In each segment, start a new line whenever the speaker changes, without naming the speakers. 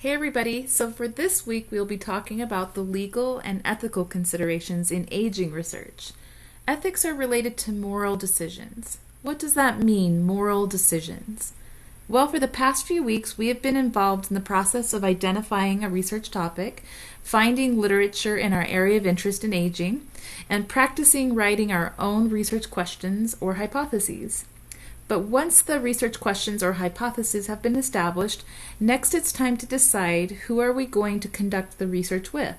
Hey everybody, so for this week we'll be talking about the legal and ethical considerations in aging research. Ethics are related to moral decisions. What does that mean, moral decisions? Well, for the past few weeks we have been involved in the process of identifying a research topic, finding literature in our area of interest in aging, and practicing writing our own research questions or hypotheses. But once the research questions or hypotheses have been established, next it's time to decide who are we going to conduct the research with.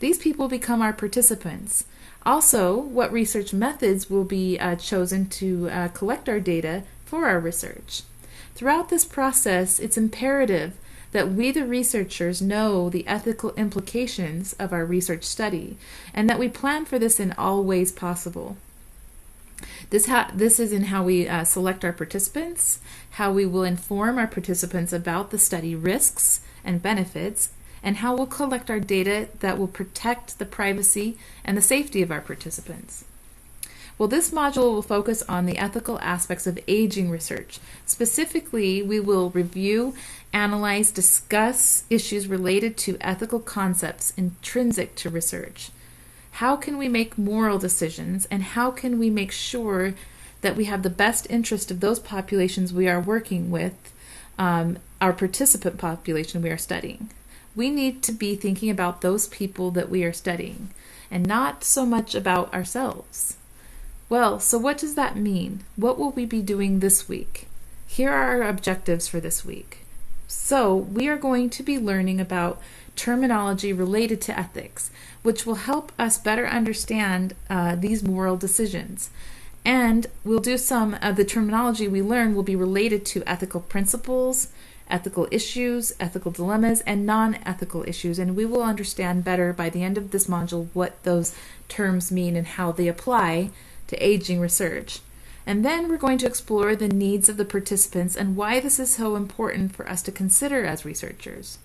These people become our participants. Also, what research methods will be chosen to collect our data for our research. Throughout this process, it's imperative that we, the researchers, know the ethical implications of our research study, and that we plan for this in all ways possible. This is in how we select our participants, how we will inform our participants about the study risks and benefits, and how we'll collect our data that will protect the privacy and the safety of our participants. Well, this module will focus on the ethical aspects of aging research. Specifically, we will review, analyze, discuss issues related to ethical concepts intrinsic to research. How can we make moral decisions, and how can we make sure that we have the best interest of those populations we are working with, our participant population we are studying? We need to be thinking about those people that we are studying, and not so much about ourselves. Well, so what does that mean? What will we be doing this week? Here are our objectives for this week. So, we are going to be learning about terminology related to ethics, which will help us better understand these moral decisions. And we'll do some of the terminology we learn will be related to ethical principles, ethical issues, ethical dilemmas, and non-ethical issues. And we will understand better by the end of this module what those terms mean and how they apply to aging research. And then we're going to explore the needs of the participants and why this is so important for us to consider as researchers.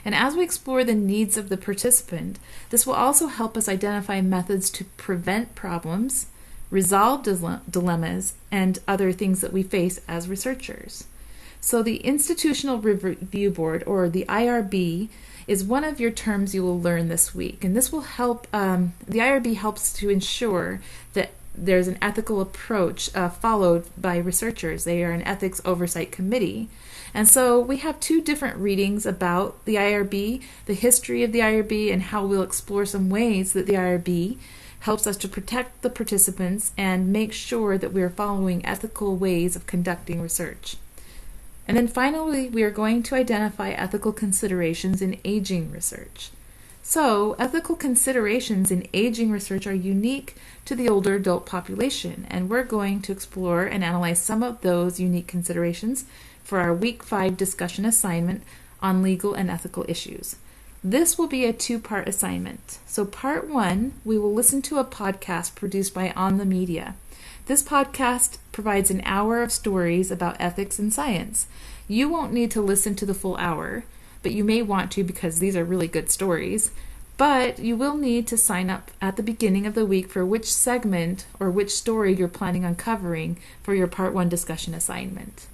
And as we explore the needs of the participant, this will also help us identify methods to prevent problems, resolve dilemmas, and other things that we face as researchers. So the Institutional Review Board, or the IRB, is one of your terms you will learn this week. And this will help, the IRB helps to ensure that there's an ethical approach followed by researchers. They are an ethics oversight committee. And so we have two different readings about the IRB, the history of the IRB, and how we'll explore some ways that the IRB helps us to protect the participants and make sure that we are following ethical ways of conducting research. And then finally, we are going to identify ethical considerations in aging research. So, ethical considerations in aging research are unique to the older adult population, and we're going to explore and analyze some of those unique considerations for our Week 5 discussion assignment on legal and ethical issues. This will be a two-part assignment. So part 1, we will listen to a podcast produced by On the Media. This podcast provides an hour of stories about ethics and science. You won't need to listen to the full hour, but you may want to because these are really good stories. But you will need to sign up at the beginning of the week for which segment or which story you're planning on covering for your part 1 discussion assignment.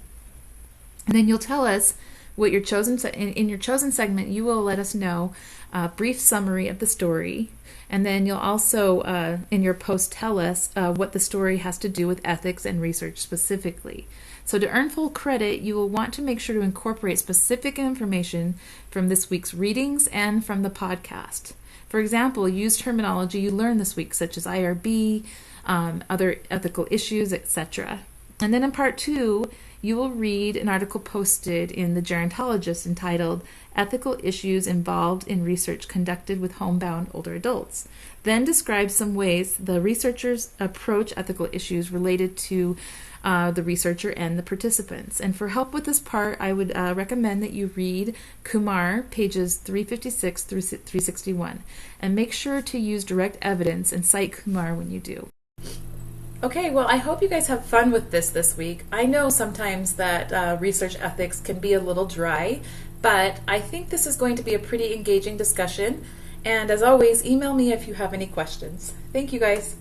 And then you'll tell us what your chosen in your chosen segment. You will let us know a brief summary of the story, and then you'll also in your post tell us what the story has to do with ethics and research specifically. So to earn full credit, you will want to make sure to incorporate specific information from this week's readings and from the podcast. For example, use terminology you learned this week, such as IRB, other ethical issues, etc. And then in part 2, you will read an article posted in The Gerontologist entitled Ethical Issues Involved in Research Conducted with Homebound Older Adults. Then describe some ways the researchers approach ethical issues related to the researcher and the participants. And for help with this part, I would recommend that you read Kumar, pages 356 through 361. And make sure to use direct evidence and cite Kumar when you do. Okay, well, I hope you guys have fun with this week. I know sometimes that research ethics can be a little dry, but I think this is going to be a pretty engaging discussion. And as always, email me if you have any questions. Thank you, guys.